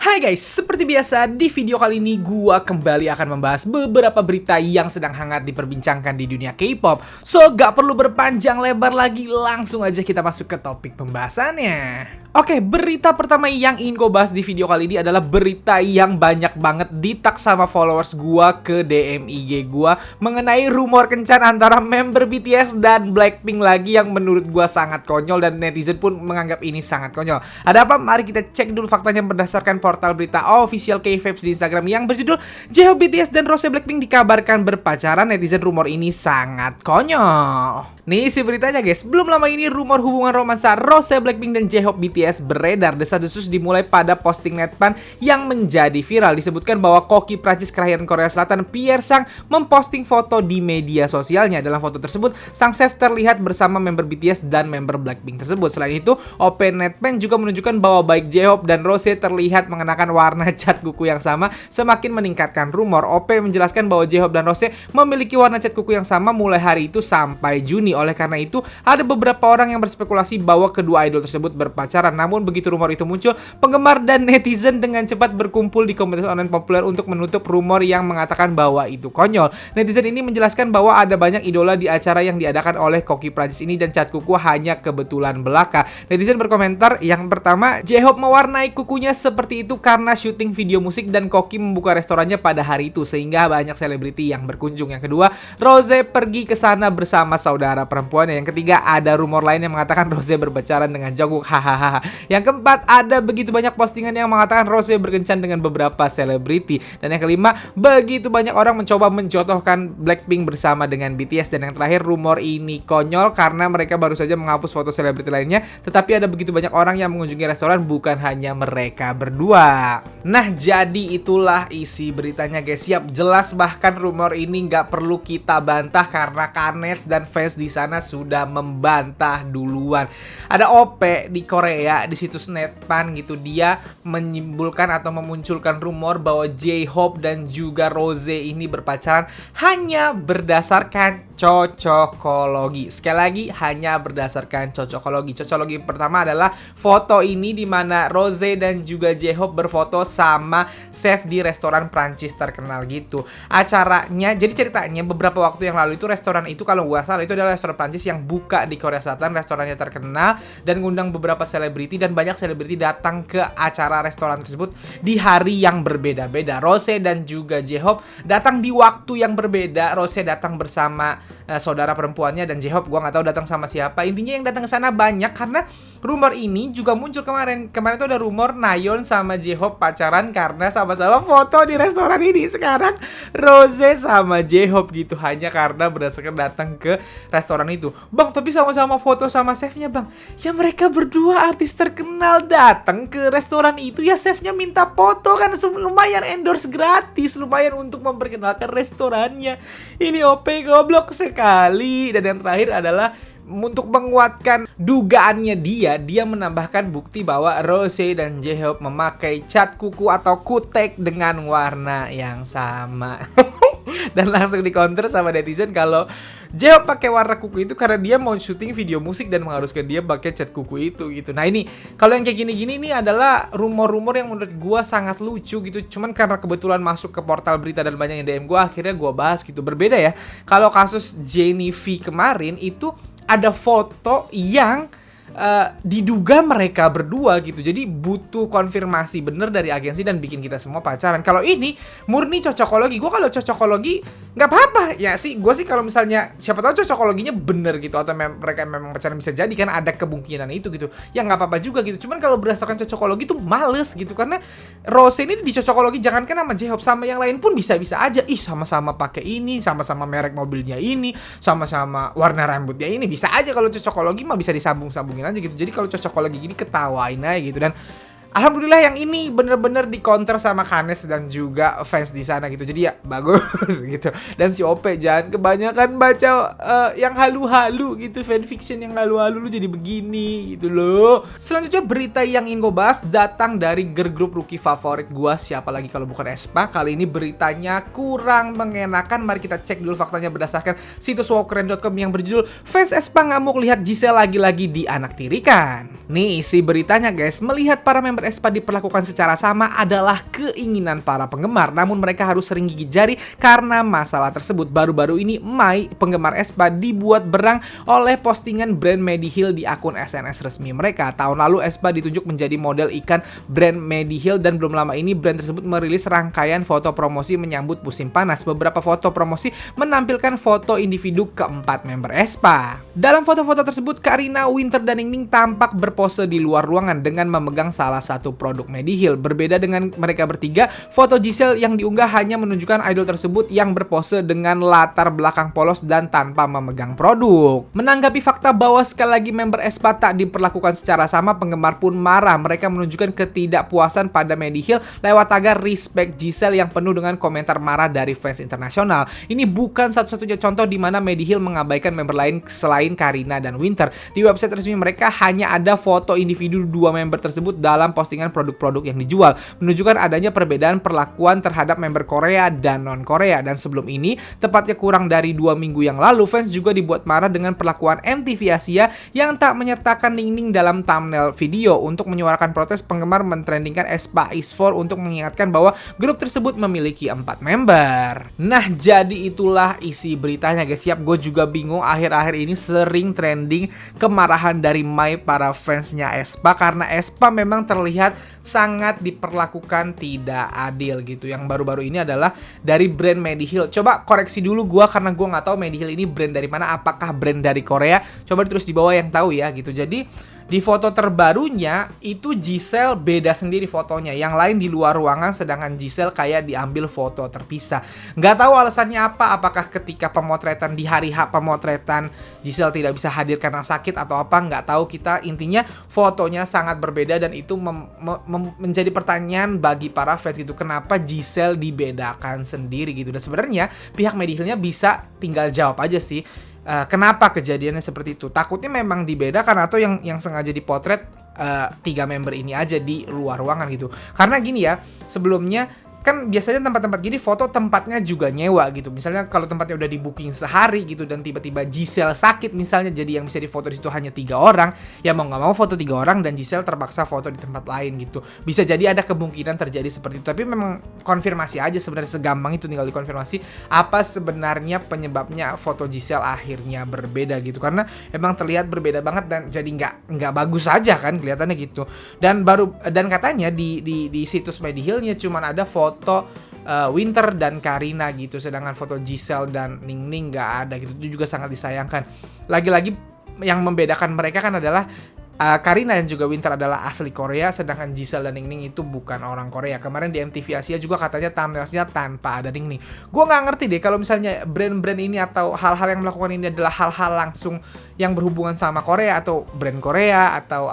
Hai guys, seperti biasa di video kali ini gua kembali akan membahas beberapa berita yang sedang hangat diperbincangkan di dunia K-pop. So, gak perlu berpanjang lebar lagi, langsung aja kita masuk ke topik pembahasannya. Oke, berita pertama yang ingin gue bahas di video kali ini adalah berita yang banyak banget di-tag sama followers gua ke DM IG gua mengenai rumor kencan antara member BTS dan Blackpink lagi yang menurut gua sangat konyol dan netizen pun menganggap ini sangat konyol. Ada apa? Mari kita cek dulu faktanya berdasarkan portal berita official K-Vibes di Instagram yang berjudul J-Hope, BTS dan Rose Blackpink dikabarkan berpacaran. Netizen rumor ini sangat konyol. Nih isi beritanya guys, belum lama ini rumor hubungan romansa Rose Blackpink dan J-Hope BTS beredar. Desas-desus dimulai pada posting Netpan yang menjadi viral. Disebutkan bahwa koki Prancis kelahiran Korea Selatan Pierre Sang memposting foto di media sosialnya. Dalam foto tersebut, sang chef terlihat bersama member BTS dan member Blackpink tersebut. Selain itu, OP Netpan juga menunjukkan bahwa baik J-Hope dan Rose terlihat mengenakan warna cat kuku yang sama, semakin meningkatkan rumor. OP menjelaskan bahwa J-Hope dan Rose memiliki warna cat kuku yang sama mulai hari itu sampai Juni. Oleh karena itu, ada beberapa orang yang berspekulasi bahwa kedua idol tersebut berpacaran. Namun begitu rumor itu muncul, penggemar dan netizen dengan cepat berkumpul di komunitas online populer untuk menutup rumor yang mengatakan bahwa itu konyol. Netizen ini menjelaskan bahwa ada banyak idola di acara yang diadakan oleh koki Prancis ini dan cat kuku hanya kebetulan belaka. Netizen berkomentar, yang pertama, J-Hope mewarnai kukunya seperti itu karena syuting video musik dan koki membuka restorannya pada hari itu sehingga banyak selebriti yang berkunjung. Yang kedua, Rose pergi ke sana bersama saudara perempuannya. Yang ketiga, ada rumor lain yang mengatakan Rose berpacaran dengan Jungkook. Hahaha. Yang keempat, ada begitu banyak postingan yang mengatakan Rose berkencan dengan beberapa selebriti. Dan yang kelima, begitu banyak orang mencoba menjodohkan Blackpink bersama dengan BTS. Dan yang terakhir, rumor ini konyol karena mereka baru saja menghapus foto selebriti lainnya, tetapi ada begitu banyak orang yang mengunjungi restoran, bukan hanya mereka berdua. Nah, jadi itulah isi beritanya guys. Siap, jelas, bahkan rumor ini nggak perlu kita bantah karena Kanes dan fans di sana sudah membantah duluan. Ada OP di Korea di situs Netpan gitu, dia menyimpulkan atau memunculkan rumor bahwa J-Hope dan juga Rose ini berpacaran hanya berdasarkan cocokologi. Sekali lagi, hanya berdasarkan cocokologi. Cocokologi pertama adalah foto ini di mana Rose dan juga J-Hope berfoto sama chef di restoran Prancis terkenal gitu. Acaranya, jadi ceritanya beberapa waktu yang lalu itu restoran itu kalau gua salah itu adalah restoran Prancis yang buka di Korea Selatan. Restorannya terkenal dan ngundang beberapa selebriti dan banyak selebriti datang ke acara restoran tersebut di hari yang berbeda-beda. Rose dan juga J-Hope datang di waktu yang berbeda. Rose datang bersama saudara perempuannya dan J-Hope gua nggak tahu datang sama siapa. Intinya yang datang ke sana banyak karena rumor ini juga muncul kemarin. Kemarin tuh ada rumor Nayeon sama J-Hope pacaran karena sama-sama foto di restoran ini. Sekarang Rose sama J-Hope gitu hanya karena berdasarkan datang ke restoran itu. Bang, tapi sama-sama foto sama chefnya bang. Ya mereka berdua artis terkenal datang ke restoran itu, ya chefnya minta foto kan, lumayan endorse gratis, lumayan untuk memperkenalkan restorannya. Ini OP goblok sekali. Dan yang terakhir adalah untuk menguatkan dugaannya dia menambahkan bukti bahwa Rose dan J-Hope memakai cat kuku atau kutek dengan warna yang sama. Dan langsung di-counter sama netizen kalau J-Hope pakai warna kuku itu karena dia mau syuting video musik dan mengharuskan dia pakai cat kuku itu gitu. Nah ini, kalau yang kayak gini-gini ini adalah rumor-rumor yang menurut gua sangat lucu gitu. Cuman karena kebetulan masuk ke portal berita dan banyak yang DM gua, akhirnya gua bahas gitu. Berbeda ya, kalau kasus Jennie V kemarin itu ada foto yang diduga mereka berdua gitu. Jadi butuh konfirmasi bener dari agensi dan bikin kita semua pacaran. Kalau ini murni cocokologi. Gue kalau cocokologi nggak apa-apa. Ya sih, gue sih kalau misalnya siapa tahu cocokologinya bener gitu atau mereka memang pacaran, bisa jadi kan ada kemungkinan itu gitu. Ya nggak apa-apa juga gitu. Cuman kalau berdasarkan cocokologi tuh males gitu karena Rose ini di cocokologi jangankan sama J-Hope, sama yang lain pun bisa-bisa aja. Ih, sama-sama pakai ini, sama-sama merek mobilnya ini, sama-sama warna rambutnya ini, bisa aja. Kalau cocokologi mah bisa disambung-sambungin aja gitu. Jadi kalau cocokologi gini ketawain aja gitu. Dan alhamdulillah yang ini bener-bener di-counter sama Kanes dan juga fans di sana gitu. Jadi ya bagus gitu. Dan si OP jangan kebanyakan baca yang halu-halu gitu, fanfiction yang halu-halu, lu jadi begini gitu loh. Selanjutnya berita yang ingin gue bahas datang dari girl group rookie favorit gue, siapa lagi kalau bukan aespa. Kali ini beritanya kurang mengenakan. Mari kita cek dulu faktanya berdasarkan situs wowkeren.com yang berjudul Fans aespa ngamuk lihat Giselle lagi-lagi dianaktirikan. Nih isi beritanya guys, melihat para member member aespa diperlakukan secara sama adalah keinginan para penggemar, namun mereka harus sering gigit jari karena masalah tersebut. Baru-baru ini Mai, penggemar aespa, dibuat berang oleh postingan brand Mediheal di akun SNS resmi mereka. Tahun lalu aespa ditunjuk menjadi model ikan brand Mediheal dan belum lama ini brand tersebut merilis rangkaian foto promosi menyambut musim panas. Beberapa foto promosi menampilkan foto individu keempat member aespa. Dalam foto-foto tersebut, Karina, Winter, dan Ningning tampak berpose di luar ruangan dengan memegang salah satu produk Mediheal. Berbeda dengan mereka bertiga, foto Giselle yang diunggah hanya menunjukkan idol tersebut yang berpose dengan latar belakang polos dan tanpa memegang produk. Menanggapi fakta bahwa sekali lagi member aespa tak diperlakukan secara sama, penggemar pun marah. Mereka menunjukkan ketidakpuasan pada Mediheal lewat tagar respect Giselle yang penuh dengan komentar marah dari fans internasional. Ini bukan satu-satunya contoh di mana Mediheal mengabaikan member lain selain Karina dan Winter. Di website resmi mereka hanya ada foto individu dua member tersebut dalam postingan produk-produk yang dijual, menunjukkan adanya perbedaan perlakuan terhadap member Korea dan non-Korea. Dan sebelum ini, tepatnya kurang dari 2 minggu yang lalu, fans juga dibuat marah dengan perlakuan MTV Asia yang tak menyertakan Ningning dalam thumbnail video. Untuk menyuarakan protes, penggemar mentrendingkan aespa is for untuk mengingatkan bahwa grup tersebut memiliki 4 member. Nah, jadi itulah isi beritanya guys. Siap, gue juga bingung, akhir-akhir ini sering trending kemarahan dari Mai para fansnya aespa karena aespa memang terlihat sangat diperlakukan tidak adil gitu. Yang baru-baru ini adalah dari brand Mediheal. Coba koreksi dulu gua karena gua nggak tahu Mediheal ini brand dari mana, apakah brand dari Korea? Coba ditulis di bawah yang tahu ya gitu. Jadi di foto terbarunya itu Giselle beda sendiri fotonya, yang lain di luar ruangan, sedangkan Giselle kayak diambil foto terpisah. Nggak tahu alasannya apa, apakah ketika pemotretan di hari H pemotretan Giselle tidak bisa hadir karena sakit atau apa, nggak tahu kita. Intinya fotonya sangat berbeda dan itu menjadi pertanyaan bagi para fans gitu, kenapa Giselle dibedakan sendiri gitu. Dan sebenarnya pihak Medihealnya bisa tinggal jawab aja sih. Kenapa kejadiannya seperti itu? Takutnya memang dibedakan atau yang sengaja dipotret 3 member ini aja di luar ruangan gitu. Karena gini ya, sebelumnya kan biasanya tempat-tempat gini foto tempatnya juga nyewa gitu. Misalnya kalau tempatnya udah di booking sehari gitu dan tiba-tiba Giselle sakit misalnya, jadi yang bisa difoto di situ hanya 3 orang, ya mau nggak mau foto 3 orang dan Giselle terpaksa foto di tempat lain gitu. Bisa jadi ada kemungkinan terjadi seperti itu. Tapi memang konfirmasi aja sebenarnya, segampang itu tinggal dikonfirmasi apa sebenarnya penyebabnya foto Giselle akhirnya berbeda gitu. Karena emang terlihat berbeda banget dan jadi nggak bagus aja kan kelihatannya gitu. Dan katanya di situs Medihealnya cuman ada foto Winter dan Karina gitu, sedangkan foto Giselle dan Ningning nggak ada gitu. Itu juga sangat disayangkan. Lagi-lagi yang membedakan mereka kan adalah Karina dan juga Winter adalah asli Korea, sedangkan Giselle dan Ningning itu bukan orang Korea. Kemarin di MTV Asia juga katanya thumbnailnya tanpa ada Ningning. Gue nggak ngerti deh kalau misalnya brand-brand ini atau hal-hal yang melakukan ini adalah hal-hal langsung yang berhubungan sama Korea atau brand Korea atau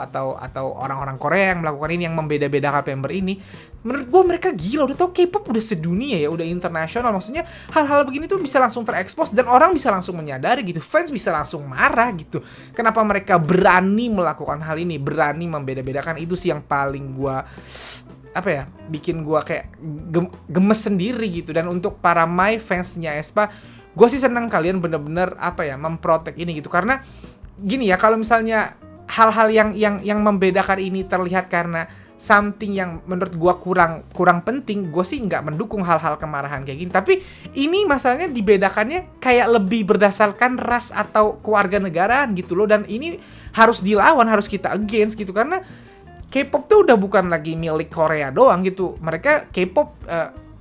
orang-orang Korea yang melakukan ini, yang membeda-bedakan member ini. Menurut gue mereka gila, udah tau K-pop udah sedunia ya, udah internasional. Maksudnya hal-hal begini tuh bisa langsung terekspos dan orang bisa langsung menyadari gitu, fans bisa langsung marah gitu. Kenapa mereka berani melakukan hal ini, berani membeda-bedakan? Itu sih yang paling gue bikin gue kayak gemes sendiri gitu. Dan untuk para Mai fansnya aespa, gue sih senang kalian bener-bener memprotek ini gitu. Karena gini ya, kalau misalnya hal-hal yang membedakan ini terlihat karena something yang menurut gue kurang penting, gue sih nggak mendukung hal-hal kemarahan kayak gini. Tapi ini masalahnya dibedakannya kayak lebih berdasarkan ras atau kewarganegaraan gitu loh. Dan ini harus dilawan, harus kita against gitu. Karena K-pop tuh udah bukan lagi milik Korea doang gitu. Mereka K-pop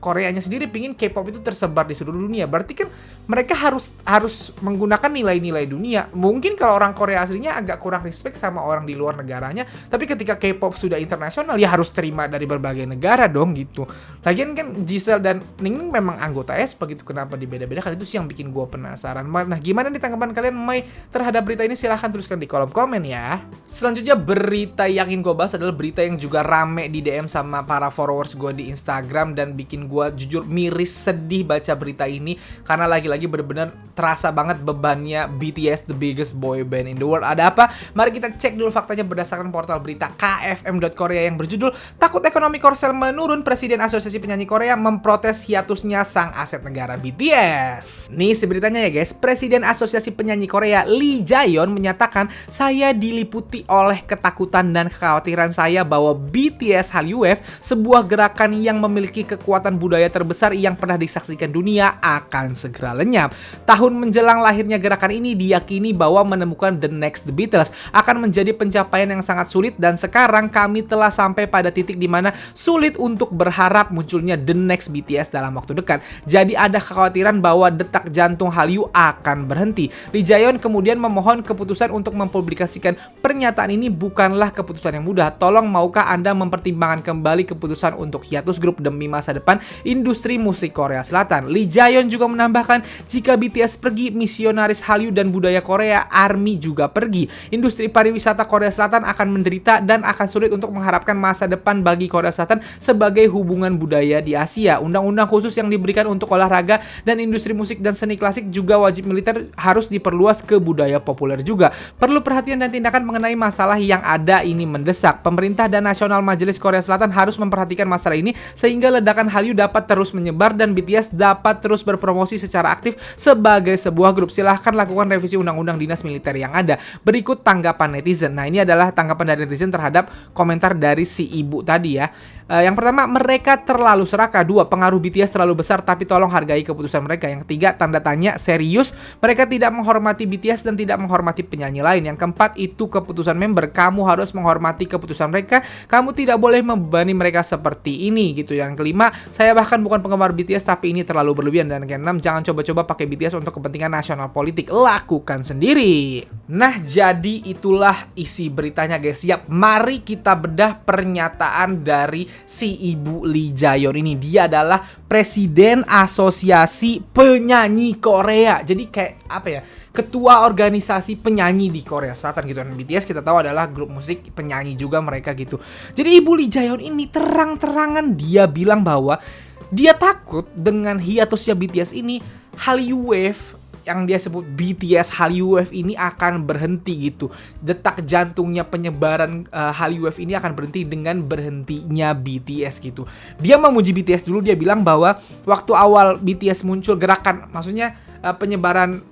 Koreanya sendiri pingin K-pop itu tersebar di seluruh dunia. Berarti kan mereka harus menggunakan nilai-nilai dunia. Mungkin kalau orang Korea aslinya agak kurang respect sama orang di luar negaranya, tapi ketika K-pop sudah internasional ya harus terima dari berbagai negara dong gitu. Lagian kan Giselle dan Ningning memang anggota aespa gitu, kenapa dibeda-bedakan? Itu sih yang bikin gue penasaran. Nah, gimana nih tanggapan kalian Mai terhadap berita ini? Silahkan tuliskan di kolom komen ya. Selanjutnya berita yang ingin gue bahas adalah berita yang juga rame di DM sama para followers gue di Instagram dan bikin gue gue jujur miris, sedih baca berita ini karena lagi-lagi bener-bener terasa banget bebannya BTS, the biggest boy band in the world. Ada apa? Mari kita cek dulu faktanya berdasarkan portal berita kfm.korea yang berjudul "Takut ekonomi Korsel menurun, Presiden Asosiasi Penyanyi Korea memprotes hiatusnya sang aset negara BTS." Nih si beritanya ya guys, Presiden Asosiasi Penyanyi Korea Lee Jae-yeon menyatakan, "Saya diliputi oleh ketakutan dan kekhawatiran saya bahwa BTS Hallyu Wave, sebuah gerakan yang memiliki kekuatan budaya terbesar yang pernah disaksikan dunia, akan segera lenyap. Tahun menjelang lahirnya gerakan ini diyakini bahwa menemukan the next The Beatles akan menjadi pencapaian yang sangat sulit dan sekarang kami telah sampai pada titik di mana sulit untuk berharap munculnya the next BTS dalam waktu dekat. Jadi ada kekhawatiran bahwa detak jantung Hallyu akan berhenti." Lee Jae-yeon kemudian memohon keputusan untuk mempublikasikan pernyataan ini bukanlah keputusan yang mudah. Tolong maukah Anda mempertimbangkan kembali keputusan untuk hiatus grup demi masa depan industri musik Korea Selatan. Lee Jae-yeon juga menambahkan, jika BTS pergi, misionaris Hallyu dan budaya Korea ARMY juga pergi. Industri pariwisata Korea Selatan akan menderita dan akan sulit untuk mengharapkan masa depan bagi Korea Selatan sebagai hubungan budaya di Asia. Undang-undang khusus yang diberikan untuk olahraga dan industri musik dan seni klasik juga wajib militer harus diperluas ke budaya populer juga. Perlu perhatian dan tindakan mengenai masalah yang ada ini mendesak. Pemerintah dan Nasional Majelis Korea Selatan harus memperhatikan masalah ini sehingga ledakan Hallyu dapat terus menyebar dan BTS dapat terus berpromosi secara aktif sebagai sebuah grup. Silahkan lakukan revisi undang-undang dinas militer yang ada. Berikut tanggapan netizen. Nah, ini adalah tanggapan dari netizen terhadap komentar dari si ibu tadi ya. Yang pertama, mereka terlalu serakah. 2, pengaruh BTS terlalu besar tapi tolong hargai keputusan mereka. Yang ketiga, tanda tanya, serius, mereka tidak menghormati BTS dan tidak menghormati penyanyi lain. Yang keempat, itu keputusan member, kamu harus menghormati keputusan mereka, kamu tidak boleh membebani mereka seperti ini gitu. Yang kelima, saya bahkan bukan penggemar BTS tapi ini terlalu berlebihan. Dan yang keenam, jangan coba-coba pakai BTS untuk kepentingan nasional politik, lakukan sendiri. Nah, jadi itulah isi beritanya guys. Siap, mari kita bedah pernyataan dari si ibu Lee Jae-yeon ini. Dia adalah Presiden Asosiasi Penyanyi Korea. Jadi kayak apa ya, ketua organisasi penyanyi di Korea Selatan gitu. Dan BTS kita tahu adalah grup musik penyanyi juga mereka gitu. Jadi ibu Lee Jae-yeon ini terang-terangan dia bilang bahwa dia takut dengan hiatusnya BTS ini, Hallyu Wave yang dia sebut BTS Hallyu Wave ini akan berhenti gitu. Detak jantungnya penyebaran Hallyu Wave ini akan berhenti dengan berhentinya BTS gitu. Dia memuji BTS dulu, dia bilang bahwa waktu awal BTS muncul gerakan, maksudnya penyebaran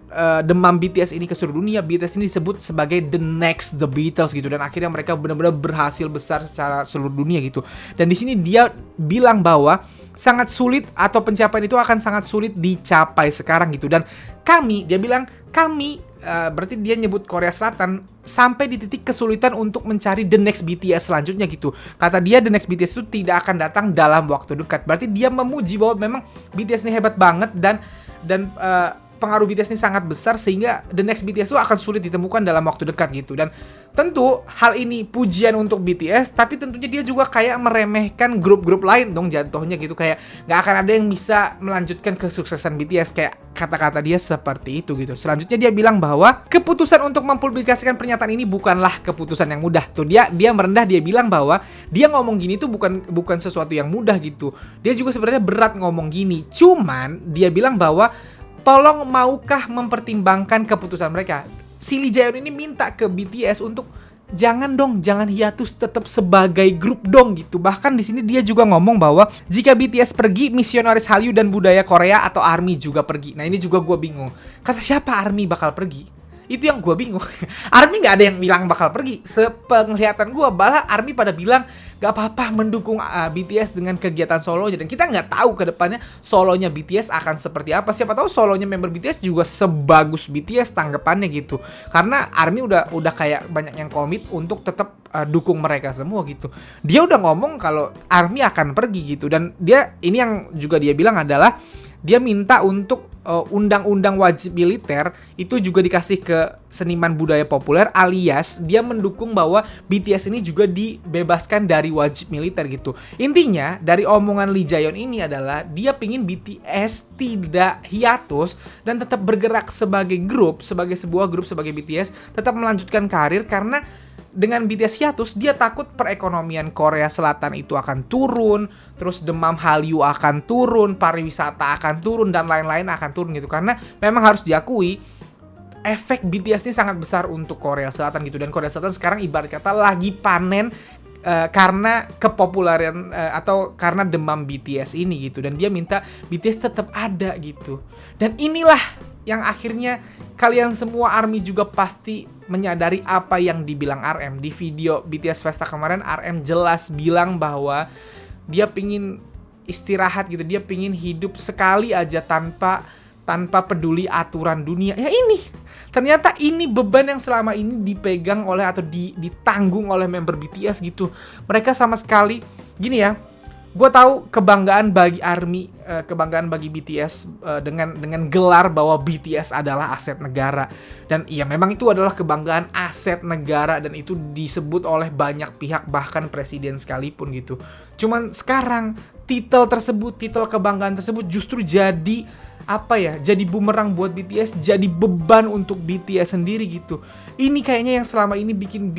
demam BTS ini ke seluruh dunia, BTS ini disebut sebagai the next The Beatles gitu, dan akhirnya mereka benar-benar berhasil besar secara seluruh dunia gitu. Dan di sini dia bilang bahwa sangat sulit atau pencapaian itu akan sangat sulit dicapai sekarang gitu. Dan dia bilang kami berarti dia nyebut Korea Selatan sampai di titik kesulitan untuk mencari the next BTS selanjutnya gitu. Kata dia the next BTS itu tidak akan datang dalam waktu dekat. Berarti dia memuji bahwa memang BTS ini hebat banget dan pengaruh BTS ini sangat besar sehingga the next BTS itu akan sulit ditemukan dalam waktu dekat gitu. Dan tentu hal ini pujian untuk BTS, tapi tentunya dia juga kayak meremehkan grup-grup lain dong jatuhnya gitu. Kayak nggak akan ada yang bisa melanjutkan kesuksesan BTS, kayak kata-kata dia seperti itu gitu. Selanjutnya dia bilang bahwa keputusan untuk mempublikasikan pernyataan ini bukanlah keputusan yang mudah. Tuh dia merendah, dia bilang bahwa dia ngomong gini tuh bukan sesuatu yang mudah gitu. Dia juga sebenarnya berat ngomong gini. Cuman dia bilang bahwa tolong maukah mempertimbangkan keputusan mereka. Si Lee Jae-yeon ini minta ke BTS untuk jangan hiatus, tetap sebagai grup dong gitu. Bahkan di sini dia juga ngomong bahwa jika BTS pergi, misionaris Hallyu dan budaya Korea atau ARMY juga pergi. Nah, ini juga gue bingung. Kata siapa ARMY bakal pergi? Itu yang gue bingung. ARMY nggak ada yang bilang bakal pergi. Sepenglihatan gue, malah ARMY pada bilang gak apa-apa mendukung BTS dengan kegiatan solonya. Dan kita nggak tahu ke depannya solonya BTS akan seperti apa. Siapa tahu solonya member BTS juga sebagus BTS tanggapannya gitu. Karena ARMY udah kayak banyak yang komit untuk tetap dukung mereka semua gitu. Dia udah ngomong kalau ARMY akan pergi gitu. Dan ini yang juga dia bilang adalah dia minta untuk undang-undang wajib militer itu juga dikasih ke seniman budaya populer, alias dia mendukung bahwa BTS ini juga dibebaskan dari wajib militer gitu. Intinya dari omongan Lee Jae-yeon ini adalah dia pingin BTS tidak hiatus dan tetap bergerak sebagai grup, sebagai sebuah grup, sebagai BTS tetap melanjutkan karir karena dengan BTS hiatus, dia takut perekonomian Korea Selatan itu akan turun, terus demam Hallyu akan turun, pariwisata akan turun, dan lain-lain akan turun gitu. Karena memang harus diakui, efek BTS ini sangat besar untuk Korea Selatan gitu. Dan Korea Selatan sekarang ibarat kata lagi panen karena kepopuleran atau karena demam BTS ini gitu. Dan dia minta BTS tetap ada gitu. Dan inilah yang akhirnya kalian semua ARMY juga pasti menyadari apa yang dibilang RM. Di video BTS Festa kemarin, RM jelas bilang bahwa dia pingin istirahat gitu. Dia pingin hidup sekali aja tanpa peduli aturan dunia. Ya ini, ternyata ini beban yang selama ini dipegang oleh atau ditanggung oleh member BTS gitu. Mereka sama sekali, gini ya, gue tahu kebanggaan bagi ARMY, kebanggaan bagi BTS dengan gelar bahwa BTS adalah aset negara. Dan iya memang itu adalah kebanggaan aset negara, dan itu disebut oleh banyak pihak, bahkan presiden sekalipun gitu. Cuman sekarang titel kebanggaan tersebut justru jadi jadi bumerang buat BTS, jadi beban untuk BTS sendiri gitu. Ini kayaknya yang selama ini bikin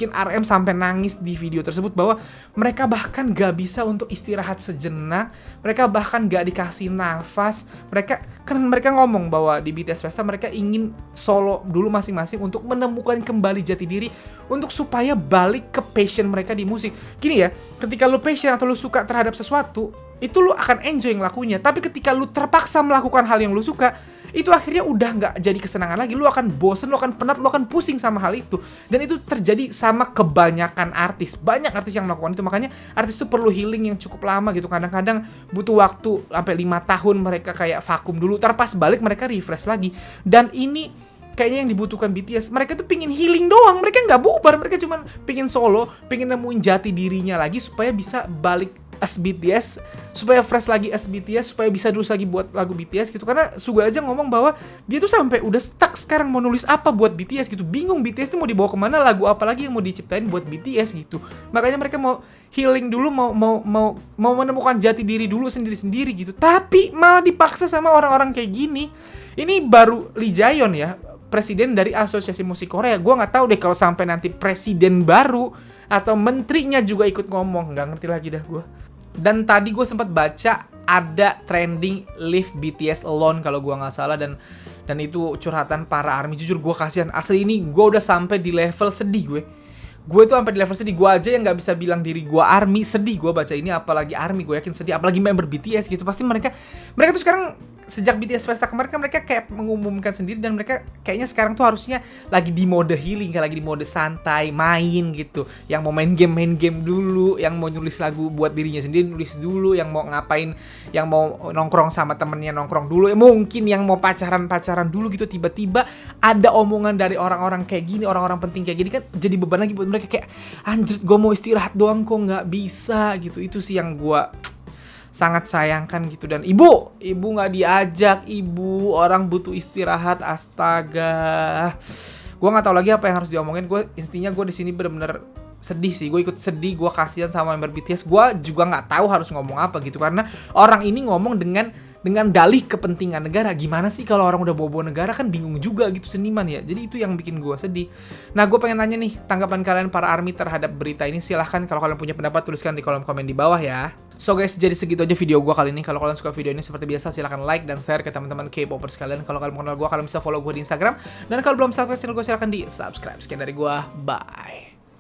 RM sampai nangis di video tersebut, bahwa mereka bahkan gak bisa untuk istirahat sejenak, mereka bahkan gak dikasih nafas. Mereka ngomong bahwa di BTS Festa mereka ingin solo dulu masing-masing untuk menemukan kembali jati diri, untuk supaya balik ke passion mereka di musik. Gini ya, ketika lu passion atau lu suka terhadap sesuatu, itu lu akan enjoy ngelakuinnya. Tapi ketika lu terpaksa melakukan hal yang lu suka, itu akhirnya udah nggak jadi kesenangan lagi. Lu akan bosen, lu akan penat, lu akan pusing sama hal itu. Dan itu terjadi sama kebanyakan artis. Banyak artis yang melakukan itu. Makanya artis itu perlu healing yang cukup lama gitu. Kadang-kadang butuh waktu sampai 5 tahun mereka kayak vakum dulu, terpas balik mereka refresh lagi. Dan ini kayaknya yang dibutuhkan BTS. Mereka tuh pingin healing doang. Mereka nggak bubar. Mereka cuma pingin solo, pingin nemuin jati dirinya lagi supaya bisa balik as BTS, supaya fresh lagi as BTS, supaya bisa terus lagi buat lagu BTS gitu. Karena Suga aja ngomong bahwa dia tuh sampai udah stuck sekarang mau nulis apa buat BTS gitu. Bingung BTS tuh mau dibawa kemana, lagu apa lagi yang mau diciptain buat BTS gitu. Makanya mereka mau healing dulu, mau menemukan jati diri dulu sendiri-sendiri gitu. Tapi malah dipaksa sama orang-orang kayak gini. Ini baru Lee Jae-yeon ya, presiden dari Asosiasi Musik Korea. Gue nggak tahu deh kalau sampai nanti presiden baru atau menterinya juga ikut ngomong, nggak ngerti lagi dah gue. Dan tadi gue sempat baca ada trending Leave BTS Alone kalau gue nggak salah, dan itu curhatan para ARMY. Jujur gue kasihan, asli ini gue udah sampai di level sedih gue tuh sampai di level sedih. Gue aja yang nggak bisa bilang diri gue ARMY, sedih gue baca ini, apalagi ARMY. Gue yakin sedih, apalagi member BTS gitu. Pasti mereka tuh sekarang sejak BTS Festa kemarin kan mereka kayak mengumumkan sendiri, dan mereka kayaknya sekarang tuh harusnya lagi di mode healing, kayak lagi di mode santai, main gitu. Yang mau main game dulu, yang mau nulis lagu buat dirinya sendiri nulis dulu, yang mau ngapain, yang mau nongkrong sama temennya nongkrong dulu, mungkin yang mau pacaran dulu gitu. Tiba-tiba ada omongan dari orang-orang kayak gini, orang-orang penting kayak gini, kan jadi beban lagi buat mereka. Kayak anjir, gue mau istirahat doang kok nggak bisa gitu. Itu sih yang gue sangat sayangkan gitu. Dan ibu nggak diajak, ibu orang butuh istirahat, astaga. Gue nggak tahu lagi apa yang harus diomongin. Intinya gue di sini bener-bener sedih sih. Gue ikut sedih, gue kasihan sama member BTS. Gue juga nggak tahu harus ngomong apa gitu, karena orang ini ngomong dengan dalih kepentingan negara. Gimana sih kalau orang udah bawa negara, kan bingung juga gitu seniman ya. Jadi itu yang bikin gue sedih. Nah, gue pengen nanya nih, tanggapan kalian para ARMY terhadap berita ini. Silahkan kalau kalian punya pendapat, tuliskan di kolom komen di bawah ya. So guys, jadi segitu aja video gue kali ini. Kalau kalian suka video ini seperti biasa, silahkan like dan share ke teman-teman K-popers kalian. Kalau kalian mengenal gue, kalian bisa follow gue di Instagram. Dan kalau belum subscribe channel gue, silahkan di subscribe. Sekian dari gue, bye.